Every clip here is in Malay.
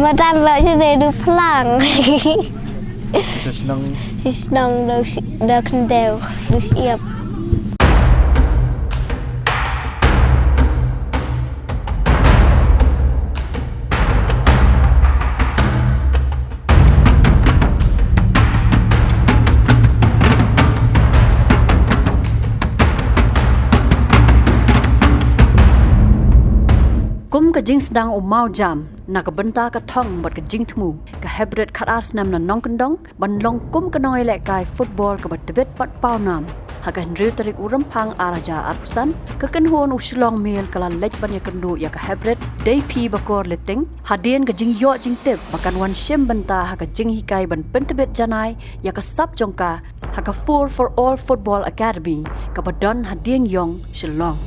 Matan lo sudah du pelang. Senang Senang dah kendel, du siap. Kum ka jing sedang umau jam na ka benta ka thong bat ka jing thmu ka hebret khat arsenal na nong kendong ban long kum ka noi le kai football ka bat tebet pat pau nam ha ka henry tarik uram phang araja arpusan ka kan hon uslong mel kala lech ban ya kendu ya ka hebret dei pi bakor leting hadien ka jing yo jing tep makan wan shem benta ha ka jing hikai ban pentebet janai ya ka sap jongka ha ka for all football academy ka badon hadien yong shillong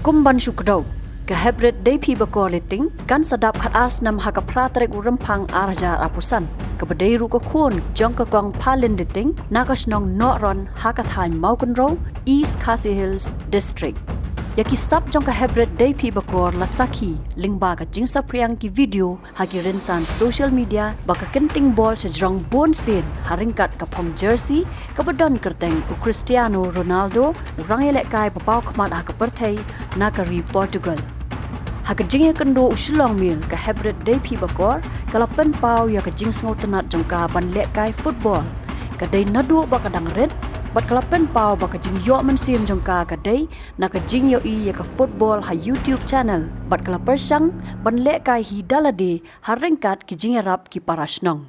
kum ban shukdo ka hebret dei pi bakor leting kan sadap khat arsenal ha ka pratrek urempang araja apusan ka badei ru ko khun jong ka kong palin leting na ka snong no ron ha ka thain maukun ro east khasi hills district yaki sap jong ka hebret dei pi bakor la sakhi lingba ka jingsa priang ki video ha ki rensan social media baka kenting ball sa jrong bon sen haringkat ka phong jersey ka badon kerteng u cristiano ronaldo rangele kai papau khmat ha ka perthei na ka ri portugal ha ka jing kendo uslong mil ka hebret dei pi bakor kala pen pau ya ka jing sngo tanat jong ka ban le kai football ka dei nadu ba ka dang red bat kala pen pau ba ka jing yo man sim jong ka dei na ka jing yo i ya ka football ha youtube channel bat kala persang ban le kai hi dalade haringkat ki jing rap ki parasnong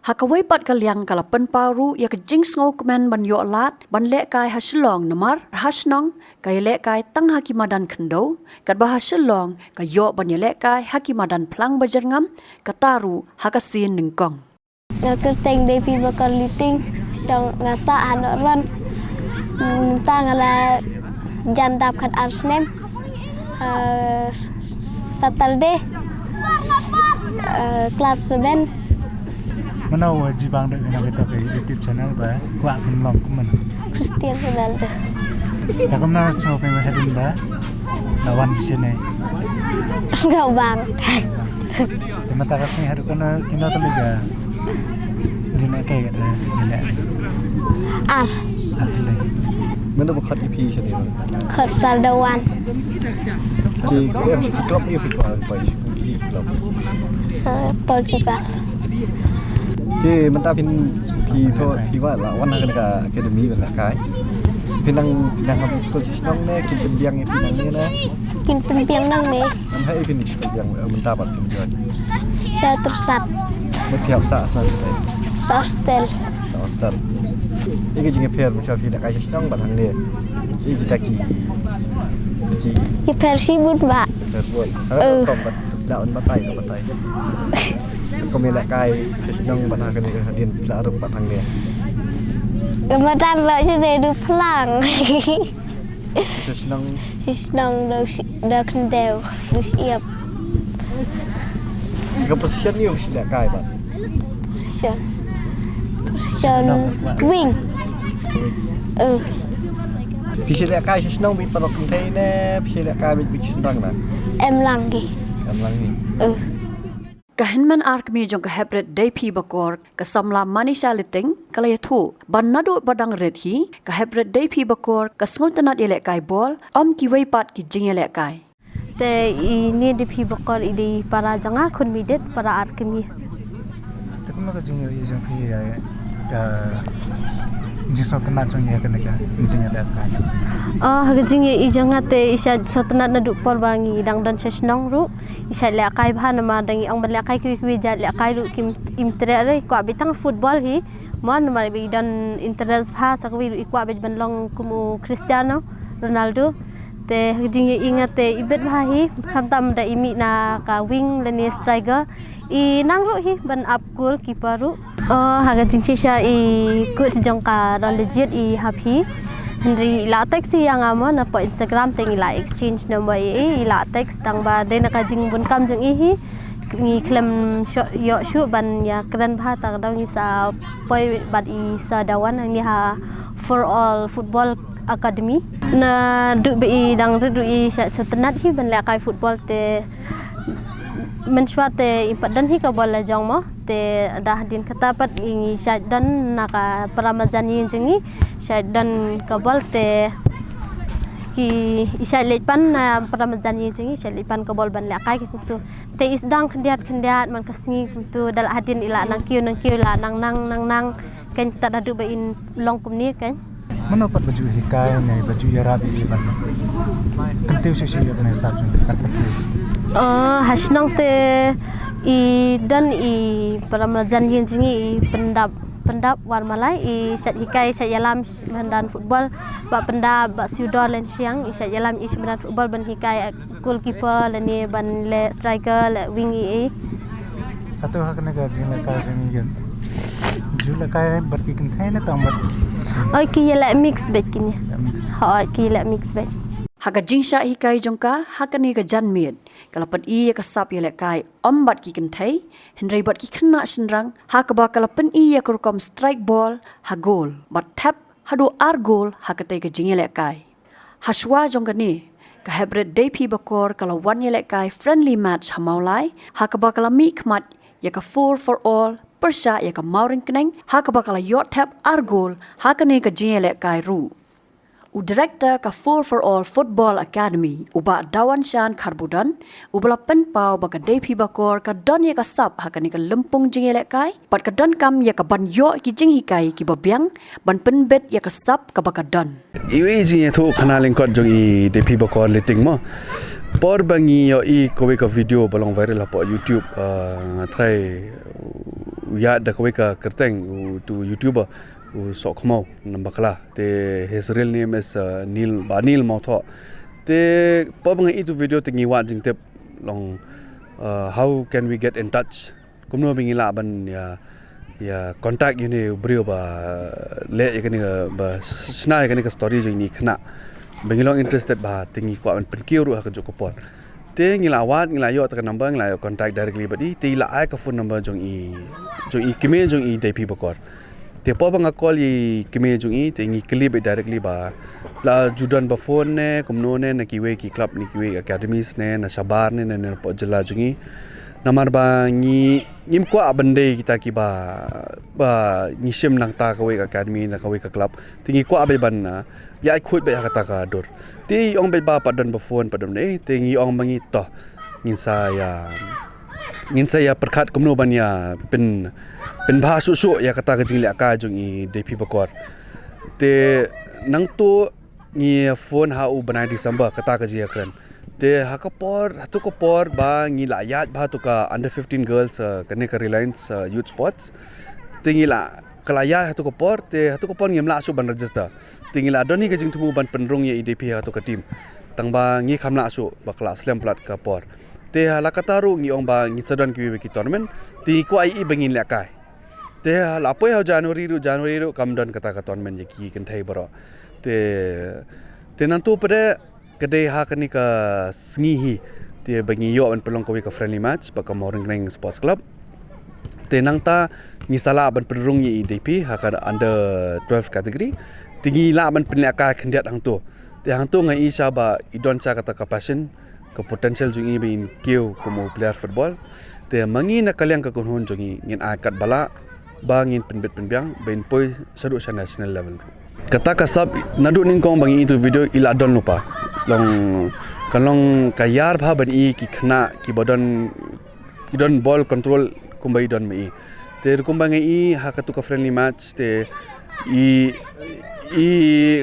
hakawai pat kalyang kala pen paru ya ka jing sngo kmen ban yo lat ban le kai haslong namar hasnong kai le kai tang hakimadan khendo kat ba haslong ka yo ban le kai hakimadan plang bajarngam kataru hakasin ningkong Dah kerteng dei pi bakar liting, sang ngasa hanok ron. Tang ala jandap khat arsenal. Saturday. Kelas 7. mana wajib bang dek nak kita ke YouTube channel ba kuat penlong kuman Cristiano Ronaldo. tak kemana semua pengen hadin ba lawan sini Enggak bang. terima kasih hadu kana kena talaga jina kayak ada gila Ar. artinya Mana bukan EP sini? Khat Sardawan. Di klub ni apa? Di klub. Portugal. Di mentah piว่าละวันนั้นก็แคดมีกันkai. Pinang habis sekolah senang ni kita biang ni pinang ni na. Kin penpiang nang ni. Nam hai finish sekolah biang mentah pat pinjauan. Saya tersat. Berpihak sah asal saya. Sostel. Star. Ini juga pair macam pinang kai senang batang ni. Ini kita ki. Ki versi bun mbak. Buat. Kalau kau daun batai ke batai. Kau melak kai senang batang ni hadian larut batang ni. Matan lo sudah du pelang. Senang Senang dah kendel, du siap. Jika position ni mesti nak kai bat. Position wing. Bisa nak kai senang bi palok kentai ne, bisa nak kai bi senang na. Em lagi. Amlang ni. Kahinman ark mi jong ka hebret dei pi bakor ka samla manisha liting kala yathu ban nadu badang red hi ka hebret dei pi bakor ka sngontanat yele kai bol om ki wei pat ki jing yele kai te ini di pi bakor idi para janga khun midet para ark mi tak kemana jing yo jing pi ya ka jing so kena jing ya kena ka jing ya kai hagajing i janga te isa sotanat nadu por bangi dang dan sesnong ru isa le kai bhana ma dangi ang bala kai ki ja le kai ru kim imtre re ko bitang football hi mon ma bi dan interest bha sakwi ru ikwa be ban long kumu Cristiano Ronaldo te hagajing i ingate ibet bha hi khamtam da imi na ka wing leni striker I nang ru hi ban up goalkeeper ru hagajing kisha I kut jong ka ron legit I happy Henry latex yang amo na po Instagram tengi la exchange number latex tang ba de nakajing bun kam jeng ihi ngi klem yo shu ban ya kran bha ta dang isa poi bat I sa dawan ni ha for all football academy na du bi dang du I sa setenat hi ban la kai football te menshwa te impat dan hi ka bol la jong mo te dah din katapat ingi syad dan naka Ramadan yin jengi syad dan ka bol te ki isyad lepan Ramadan yin jengi syad lepan ka bol ban la kai ki tu te isdang khendiat man kasingi tu dal hadin ila nang kiu la nang kan tak dadu ba in long kum ni kan Mana pat baju hikai ne baju yarabi ban. Kentiu sisi ya kena sab jung. Hasnong te i dan i Ramadan yin jengi i pendap war malai i syad hikai syad yalam dan football ba pendap ba siudor len siang i syad yalam i sebenarnya football ban hikai goalkeeper len ni ban le striker le wing i Atau hak kena jing ka jing yin. Jula kai berki container tambat. oi ki yela mix bet kini Mix. ha ki yela mix bet Haga jingsha hikai jongka hakani ka janmiet kalapat i ka sap yele kai ombat ki kentai henry bat ki khna shinrang hakaba kalapan i ka rukom strike ball ha goal bat tap hadu ar goal hakate ka jingele kai haswa jongani ka hybrid day pi bakor kala wan yele kai friendly match hamaulai hakaba kala mi khmat ya ka 4 for all persya ya ka mauring keneng hakaba kala yot tap ar goal hakane ka jingele kai ru U Director ka 4 for All Football Academy uba Dawan Shan Karbudan ubala penpau baka Depi Bakor ka don ya ka sap hakani ka lempung jingele kai pat ka don kam ya ka ban yo ki jing hikai ki babyang ban penbet ya ka sap ka baka don Iwi jing tu kanalin kot jong i Depi Bakor liting mo por bangi yo i kowe ka video balong viral po YouTube try ya da kowe ka kerteng tu YouTuber sok mau nambakla te his real name is Neil Mautho te pabang itu video tingi wat jing tip long how can we get in touch kumno bingila ban ya contact ini brio ba le yakani ba sna yakani ka story jing ni khna bingilong interested ba tingi kwa ban penkiu ru ha ka jokopor te ngila wat ngila yo ta number ngila yo contact directly badi te ila ai ka phone number jong i kime jong i Depi Bakor te po bang call i kime jung i te ngi clip directly ba la judan ba phone ne kumno ne na kiwe ki club ni kiwe academies ne na sabar ne na po jela jung i namar ba ngi ngim ko abande kita ki ba ngi sim nang ta kawe academy na kawe ka club tingi ko abai ban na ya khut ba kata ka dor ti ong ba padan ba phone padam ne te ngi ong mangi to ngin saya perkhat kumno ban ya pen bha su ya kata ka jingle ka jung i Depi Bakor te nang tu ngi phone ha u banai December kata ka ji akran te ha ka por hatu ko por ba ngi la yat ba tu ka under 15 girls kane ka Reliance Youth Sports te ngi la kala ya hatu ko por ngi mla su ban register te ngi la doni ka jing tu ban penrong ye Depi hatu ka team tang ba ngi khamla su ba kelas slam plat ka por te hala kataru ngi ong ba ngi sadan ki tournament ti ko ai bangin la kai te la po ya January ru kamdan kata ka tournament je ki kenthai baro te nantu pada kedai ha kani ka sngi hi te bangi yo an pelong ko ka friendly match ba ka Morning Sports Club te nang ta ngi sala ban pedrung ye Depi ha ka under 12 category tingi la ban penla ka khendiat hang tu te hang tu ngai isa ba idon cha kata ka passion ka potential jungi bin keu como player football te mangi na kalyang ka kunhun jungi ngin akat bala bangin penbet penbiang ben poi seru sa national level kata kasab nadu ning kong bangi itu video ila don lupa long kalong kayar bha ban i ki khna ki bodon idon ball control kumbai don mai te kumbangi i hakatu ka friendly match te i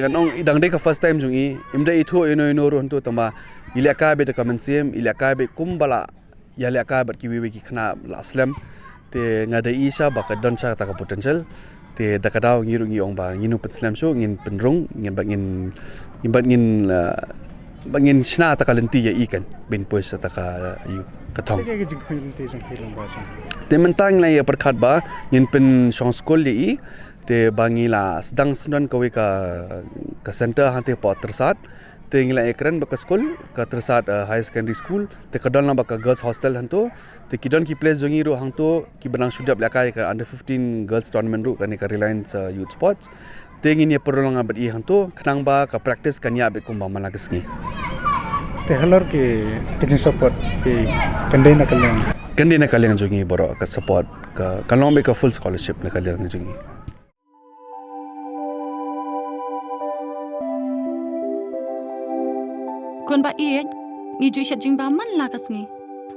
kanong idang de ka first time jung i imda i tho ino ro hantu tamba ilaka be de kamensim ilaka be kumbala ya ilaka bat ki wewe ki khna la slam te ngada isa baka don sa ta ka potential te dakadaw ngiru ngi ong ba nginu pet slam so ngin penrung ngin bangin sna ta kalenti ya ikan ben pois ta ka yu kathong Ke jing te jong khilang ba jong. te mentang la ya perkhat ba ngin pen song school li te bangila sedang sunan kowe ka center hante po tersat te ngila ekran baka school ka tersat high secondary school te kadon la baka girls hostel hanto te kidon ki place jongi ro hangto ki benang sudap lakai ka under 15 girls tournament ro kani ka Reliance Youth Sports te ngin ye perolong abad i hanto khnang ba ka practice kanya be kumba malagasngi Te halor ke jing support ke kendai na kalang. kan dia nak kalian jungi borok ke support ke kalau ambil ke full scholarship nak kalian jungi. Kon ba iet ngi ju shat jing bam man la kasngi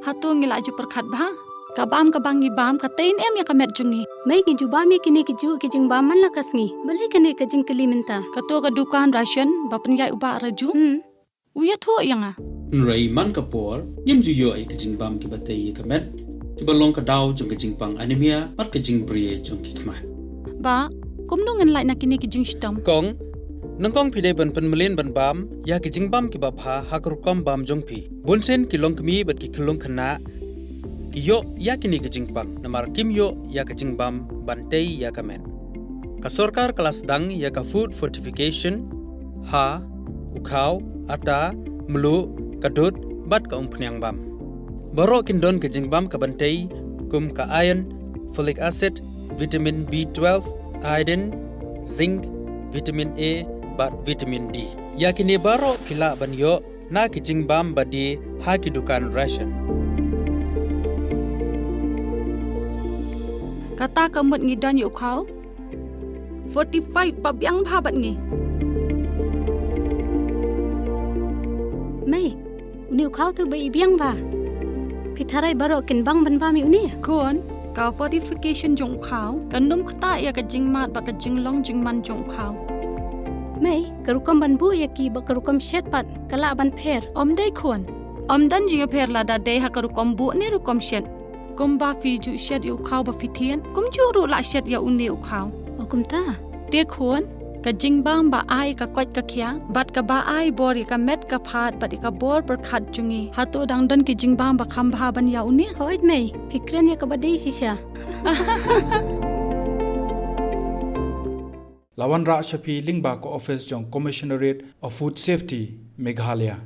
hatu ngi la ju perkhat ba ka bam ka bangi bam ka tain em ya ka met jungi mai ki ju bam ki ju ki jing bam man la kasngi bale kene ka jing kali minta ka to ka dukan ration ba penyai uba raju uya thu yang Nrai man kapor yem ju yo ai ka jing bam ki batei ka met ki balong ka daw jong ka jing pang anemia pat ka jing brie jong ki kman ba kum nu ngan lai na kini ki jing stam kong nangkong pide ban penmelin ban bam ya ki jing bam ki ba pha hakru kom bam jong pi bunsen ki long kmi bat ki khulong khana yo ya kini ki jing pang namar kim yo ya ka jing bam bantei ya ka men ka sarkar kelas dang ya ka food fortification ha ukhaw ata melu kadut bat ka umpnyang bam baro kindon ka jing bam ka bantei kum ka iron folic acid vitamin B12 iodine zinc vitamin A bat vitamin D yakini baro kila ban yo na ki jing bam badi ha ki dukan ration kata ka mut ngi dan yu khau 45 ba byang bha bat ngi mai uni khau tu bai biang ba pitharai baro kin bang ban ba mi uni kon ka fortification jong khau kanum khata ya ka jing mat ba ka jing long jing man jong khau mai karukam ban bu ya ki ba karukam shet pat kala ban pher om dei kon om dan jing pher la da dei ha ka rukom bu ni rukom shet kum ba fi ju shet yu khau ba fi thien kum ju ru la shet ya uni u khau okum ta te kon ka jing bam ba ai ka kwat ka khya bat ka ba ai bor ka met ka phat bat ka bor per khat jungi hatu dang dan ki jing bam ba kham bha ban ya uni hoit mai fikran ya ka ba dei sisha Lawan Ra Shafi Lingba ko office jong Commissionerate of Food Safety Meghalaya